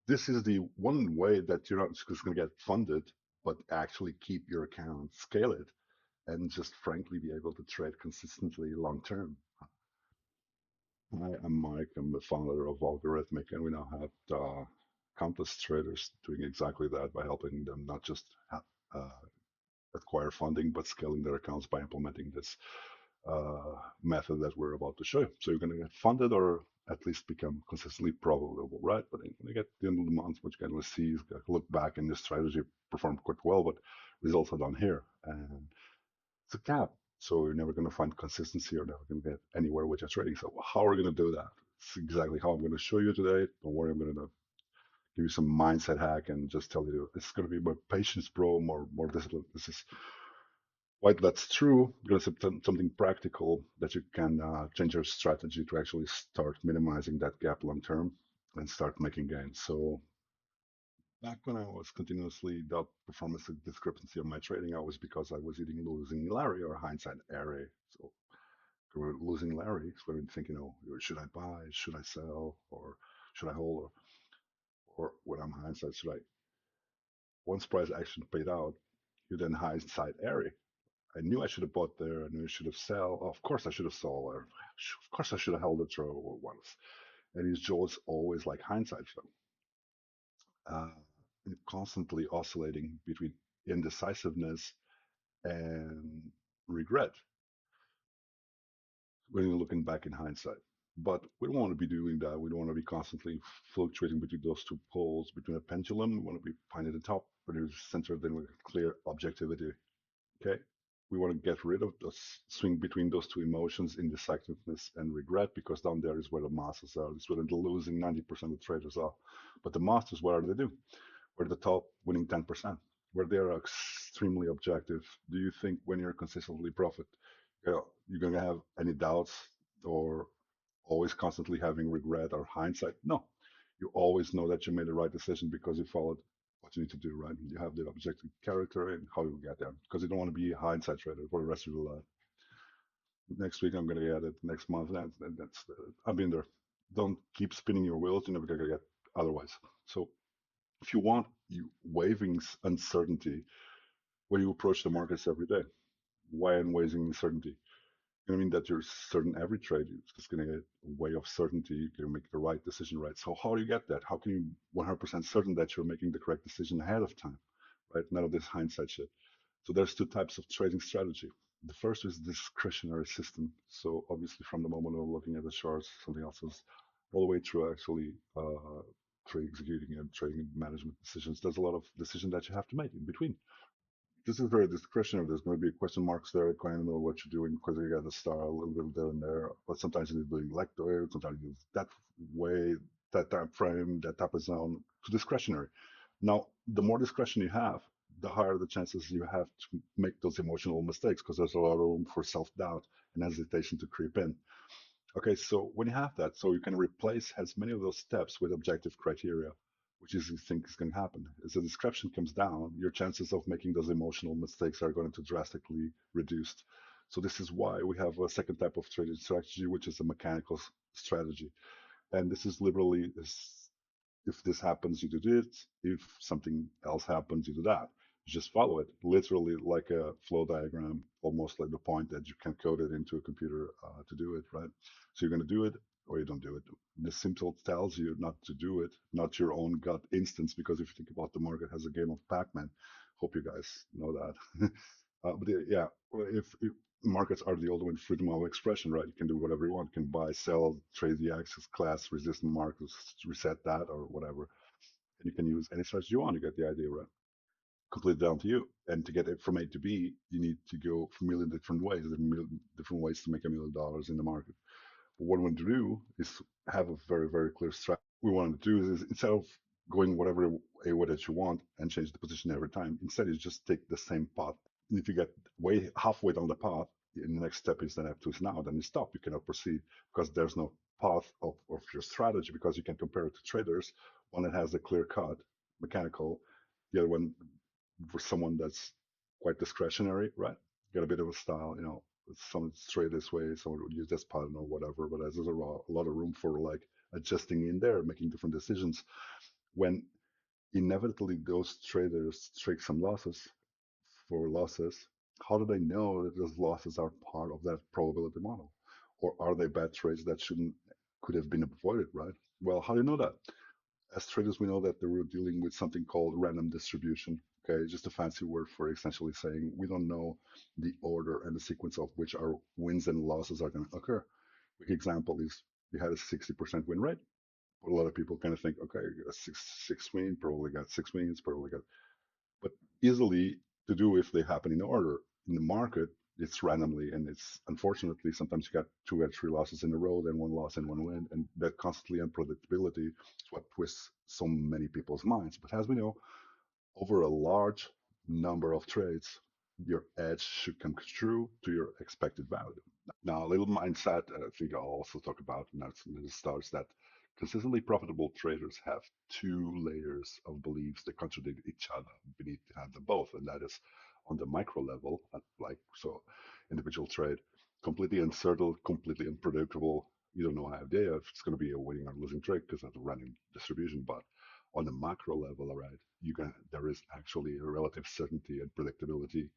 this is the one way that you're not just going to get funded, but actually keep your account, scale it, and just frankly be able to trade consistently long term. Hi, I'm Mike. I'm the founder of Algorithmic, and we now have countless traders doing exactly that by helping them not just uh, acquire funding, but scaling their accounts by implementing this method that we're about to show you. So you're going to get funded or at least become consistently profitable, right? But then when you get to the end of the month, what you can see is look back and your strategy performed quite well, but results are down here. And it's a cap. So you're never going to find consistency. You're never going to get anywhere with your trading. So how are we going to do that? It's exactly how I'm going to show you today. Don't worry, I'm going to give you some mindset hack and just tell you it's going to be more patience, bro, more discipline. This is why that's true. You're going to something practical that you can change your strategy to actually start minimizing that gap long term and start making gains. So back when I was continuously the performance discrepancy of my trading, I was because I was either losing Larry or hindsight Larry. So we're losing Larry. So we're thinking, should I buy? Should I sell? Or should I hold? Or when I'm hindsight, should I? Once price action paid out, you then hindsight Larry. I knew I should have bought there. I knew I should have sell. Of course I should have sold. Or of course I should have held it through once. And it's just always like hindsight film. Uh, constantly oscillating between indecisiveness and regret when you're looking back in hindsight. But we don't want to be doing that. We don't want to be constantly fluctuating between those two poles, between a pendulum. We want to be finding the top, but it's centered in with clear objectivity. Okay. We want to get rid of the swing between those two emotions, indecisiveness and regret, because down there is where the masters are. It's where the losing 90% of traders are. But the masters, what do they do? We're the top winning 10%, where they are extremely objective. Do you think when you're consistently profit, you're going to have any doubts or always constantly having regret or hindsight? No. You always know that you made the right decision because you followed what you need to do, right? You have the objective character and how you get there because you don't want to be a hindsight trader for the rest of your life. Next week, I'm going to get it. Next month, that's I've been there. Don't keep spinning your wheels. You're never going to get otherwise. So if you want you waiving uncertainty when you approach the markets every day, why am waiving uncertainty? You know what I mean that you're certain every trade is just going to get a way of certainty. You can make the right decision, right? So how do you get that? How can you 100% certain that you're making the correct decision ahead of time, right? None of this hindsight shit. So there's two types of trading strategy. The first is discretionary system. So obviously, from the moment of looking at the charts, something else is all the way through actually trade executing and trading management decisions. There's a lot of decision that you have to make in between. This is very discretionary. There's going to be question marks there. You kind of know what you're doing because you got to start a little bit there and there. But sometimes you're doing like there, sometimes you do that way, that time frame, that type of zone. It's discretionary. Now, the more discretion you have, the higher the chances you have to make those emotional mistakes because there's a lot of room for self-doubt and hesitation to creep in. Okay, so when you have that, so you can replace as many of those steps with objective criteria, which is you think is going to happen. As the description comes down, your chances of making those emotional mistakes are going to drastically reduced. So this is why we have a second type of trading strategy, which is a mechanical strategy. And this is literally this, if this happens, you do this. If something else happens, you do that. You just follow it, literally like a flow diagram, almost like the point that you can code it into a computer to do it, right? So you're going to do it or you don't do it. The simple tells you not to do it, not your own gut instance, because if you think about the market as a game of Pac-Man, hope you guys know that. But yeah, if markets are the ultimate freedom of expression, right? You can do whatever you want. You can buy, sell, trade the axis, class, resistant markets, reset that, or whatever. And you can use any strategy you want. You get the idea, right? Completely down to you. And to get it from A to B, you need to go a million different ways. There are million different ways to make $1 million in the market. But what we want to do is have a very, very clear strategy. What we want to do is instead of going whatever way that you want and change the position every time, instead you just take the same path. And if you get way halfway down the path, and the next step is then have to now, then you stop. You cannot proceed because there's no path of your strategy because you can compare it to traders. One that has a clear cut, mechanical, the other one for someone that's quite discretionary, right? Get a bit of a style, some straight this way, someone would use this pattern or whatever. But there's a lot of room for like adjusting in there, making different decisions. When inevitably those traders take some losses for losses, how do they know that those losses are part of that probability model? Or are they bad trades that shouldn't could have been avoided, right? Well, how do you know that? As traders, we know that they were dealing with something called random distribution. Okay, just a fancy word for essentially saying we don't know the order and the sequence of which our wins and losses are going to occur. Quick example is we had a 60% win rate. But a lot of people kind of think, okay, you got a six win, probably got 6 wins, probably got, but easily to do if they happen in order. In the market, it's randomly, and it's unfortunately sometimes you got two or three losses in a row, then one loss and one win, and that constantly unpredictability is what twists so many people's minds. But as we know, over a large number of trades, your edge should come true to your expected value. Now, a little mindset I think I'll also talk about, and that's in the start, is that consistently profitable traders have two layers of beliefs that contradict each other. We need to have them both, and that is on the micro level, like so, individual trade, completely uncertain, completely unpredictable. You don't know idea if it's going to be a winning or losing trade because of the random distribution. But on the macro level, all right, there is actually a relative certainty and predictability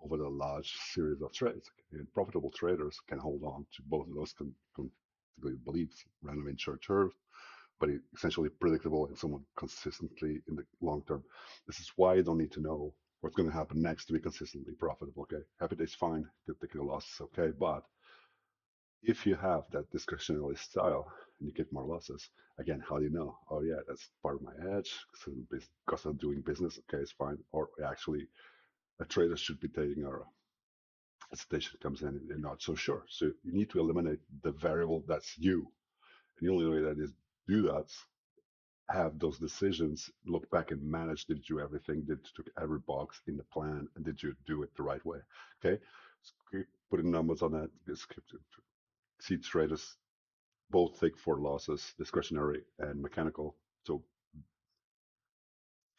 over the large series of trades. And profitable traders can hold on to both of those beliefs, random in short term, but essentially predictable and somewhat consistently in the long term. This is why you don't need to know what's going to happen next to be consistently profitable. Okay, happy days fine, taking a loss is okay, but if you have that discretionary style and you get more losses, again, how do you know? Oh yeah, that's part of my edge because I'm doing business. Okay, it's fine. Or actually, a trader should be taking a hesitation comes in and you're not so sure. So you need to eliminate the variable that's you. And the only way that is do that, have those decisions, look back and manage, did you do everything? Did you took every box in the plan? And did you do it the right way? Okay. So keep putting numbers on that. Just keep see traders both take four losses, discretionary and mechanical. So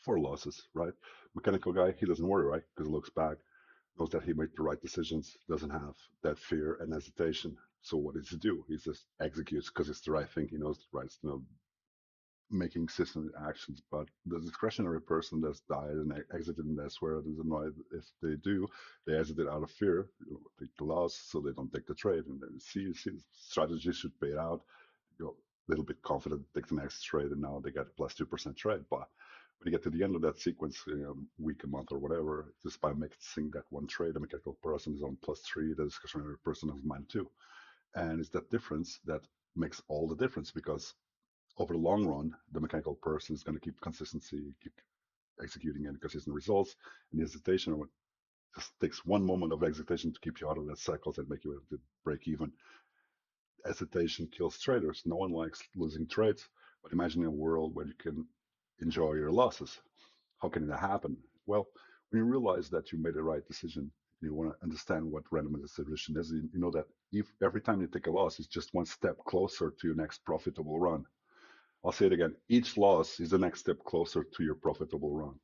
four losses, right? Mechanical guy, he doesn't worry, right? Because he looks back, knows that he made the right decisions, doesn't have that fear and hesitation. So what does he do? He just executes because it's the right thing. He knows the right, making system actions. But the discretionary person that's died and exited, and that's where doesn't know if they do, they exit it out of fear, take the loss, so they don't take the trade. And then see the strategy should pay it out. You're a little bit confident, take the next trade, and now they get a plus 2% trade. But when you get to the end of that sequence, week, a month, or whatever, just by mixing that one trade, the mechanical person is on +3, the discretionary person is -2. And it's that difference that makes all the difference because over the long run, the mechanical person is going to keep consistency, keep executing and consistent results. And the hesitation just takes one moment of hesitation to keep you out of that cycles and make you able to break even. Hesitation kills traders. No one likes losing trades, but imagine a world where you can enjoy your losses. How can that happen? Well, when you realize that you made the right decision, you want to understand what random distribution is. You know that if every time you take a loss, it's just one step closer to your next profitable run. I'll say it again. Each loss is the next step closer to your profitable run.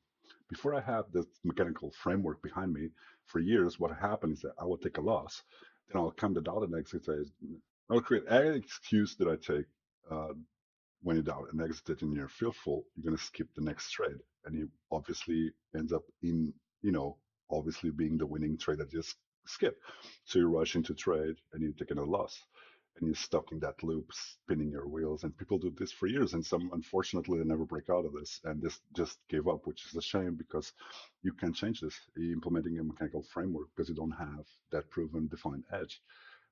Before I had this mechanical framework behind me for years, what happened is that I would take a loss, then I'll come to doubt and exercise. I'll create any excuse that I take when you're down and exit and you're fearful, you're going to skip the next trade. And you obviously ends up in, obviously being the winning trade that you just skip. So you rush into trade and you're taking a loss and you're stuck in that loop, spinning your wheels. And people do this for years. And some, unfortunately, they never break out of this and this just gave up, which is a shame because you can change this implementing a mechanical framework because you don't have that proven defined edge.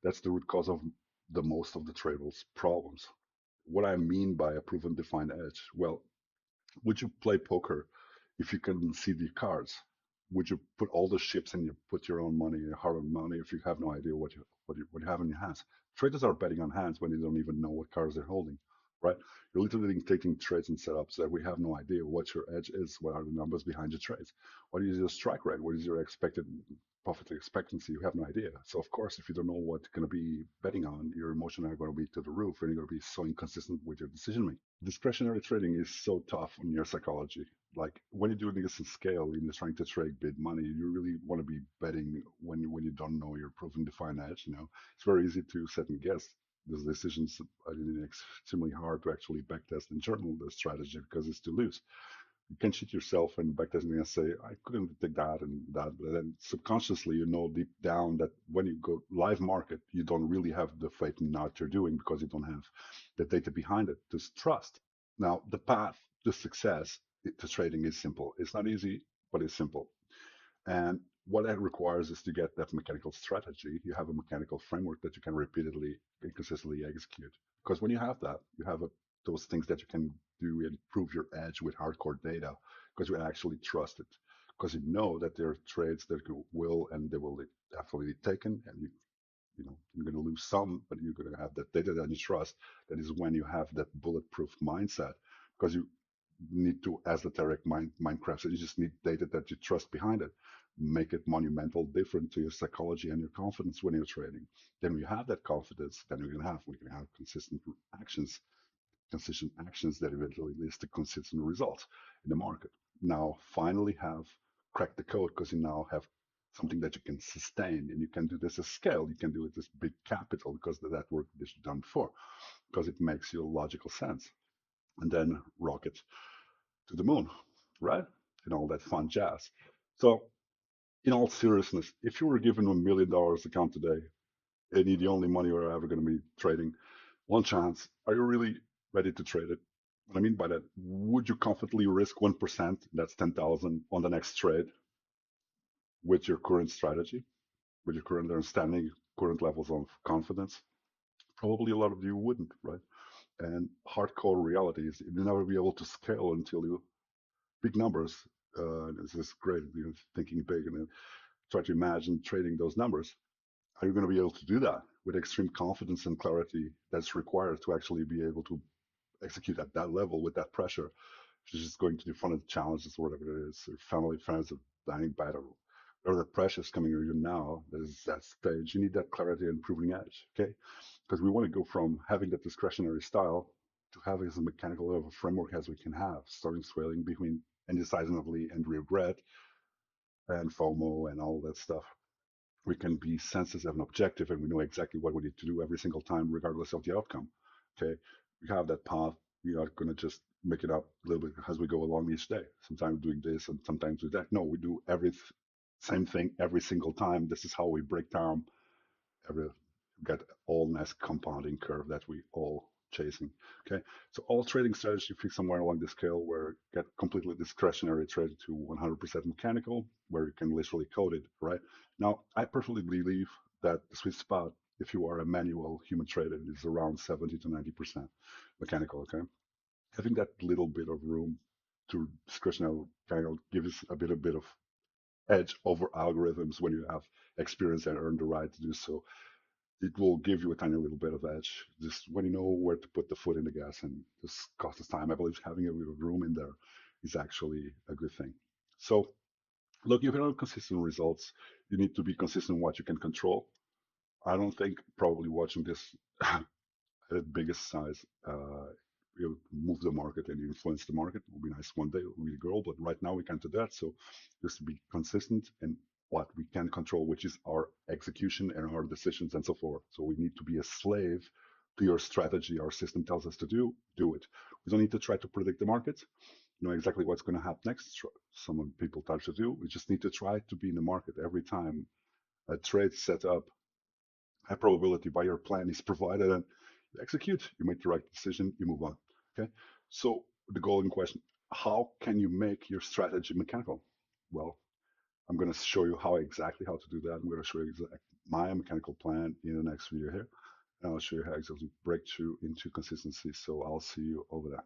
That's the root cause of the most of the traders' problems. What I mean by a proven defined edge? Well, would you play poker if you can see the cards? Would you put all the chips and you put your own money, your hard-earned money, if you have no idea what you have in your hands? Traders are betting on hands when they don't even know what cards they're holding, right? You're literally taking trades and setups that we have no idea what your edge is. What are the numbers behind your trades? What is your strike rate? What is your expected profit expectancy? You have no idea. So of course, if you don't know what you're going to be betting on, your emotions are going to be to the roof, and you're going to be so inconsistent with your decision making. Discretionary trading is so tough on your psychology. Like when you're doing this in scale and you're trying to trade big money, you really want to be betting when you don't know your proven defined edge. It's very easy to second guess. those decisions are extremely hard to actually backtest and journal the strategy because it's too loose. You can cheat yourself and backtesting and say, I couldn't detect that and that. But then subconsciously, you know deep down that when you go live market, you don't really have the faith in what you're doing because you don't have the data behind it to trust. Now, the path to success to trading is simple. It's not easy, but it's simple. And what that requires is to get that mechanical strategy. You have a mechanical framework that you can repeatedly and consistently execute. Because when you have that, you have those things that you can do and prove your edge with hardcore data because you actually trust it. Because you know that there are trades that will and they will definitely be taken, and you're going to lose some, but you're going to have that data that you trust. That is when you have that bulletproof mindset, because you need to, as the Tarek Minecraft said, you just need data that you trust behind it. Make it monumental different to your psychology and your confidence when you're trading. Then when you have that confidence, then we can have actions, consistent actions that eventually leads to consistent results in the market. Now, finally have cracked the code because you now have something that you can sustain and you can do this at scale. You can do it as big capital because of that work that you've done before, because it makes your logical sense. And then rocket to the moon, right? And all that fun jazz. So, in all seriousness, if you were given $1 million account today and you're the only money you're ever going to be trading, one chance, are you really ready to trade it? What I mean by that, would you confidently risk 1%, that's 10,000 on the next trade with your current strategy, with your current understanding, current levels of confidence? Probably a lot of you wouldn't, right? And hardcore reality is you'll never be able to scale until you big numbers. This is great, thinking big and then try to imagine trading those numbers. Are you going to be able to do that with extreme confidence and clarity that's required to actually be able to execute at that level with that pressure? Which is just going to confront the challenges or whatever it is, or family, friends, or dying battle. Or the pressure is coming to you now, that is that stage. You need that clarity and proving edge, okay? Because we want to go from having that discretionary style to having as mechanical of a framework as we can have, starting swaying between indecisively and regret and FOMO and all that stuff. We can be sensitive and objective, and we know exactly what we need to do every single time, regardless of the outcome. Okay, we have that path. We are going to just make it up a little bit as we go along each day. Sometimes doing this and sometimes do that. No, we do every same thing every single time. This is how we break down every get all nice compounding curve that we all chasing. Okay, so all trading strategy fit somewhere along the scale where get completely discretionary trade to 100% mechanical, where you can literally code it. Right now, I personally believe that the sweet spot, if you are a manual human trader, is around 70 to 90% mechanical. Okay, having that little bit of room to discretionary kind of gives a bit of edge over algorithms when you have experience and earn the right to do so. It will give you a tiny little bit of edge just when you know where to put the foot in the gas and just cost us time. I believe having a bit of room in there is actually a good thing. So look, if you want consistent results, you need to be consistent in what you can control. I don't think probably watching this at its biggest size will move the market and influence the market. It will be nice one day, we grow, but right now we can't do that. So just to be consistent in what we can control, which is our execution and our decisions and so forth. So we need to be a slave to your strategy. Our system tells us to do it. We don't need to try to predict the market, know exactly what's going to happen next. Some people try to do. We just need to try to be in the market every time a trade set up. High probability by your plan is provided and you execute, you make the right decision, you move on. Okay. So the golden question, how can you make your strategy mechanical? Well, I'm going to show you exactly how to do that. I'm going to show you my mechanical plan in the next video here. And I'll show you how exactly break through into consistency. So I'll see you over there.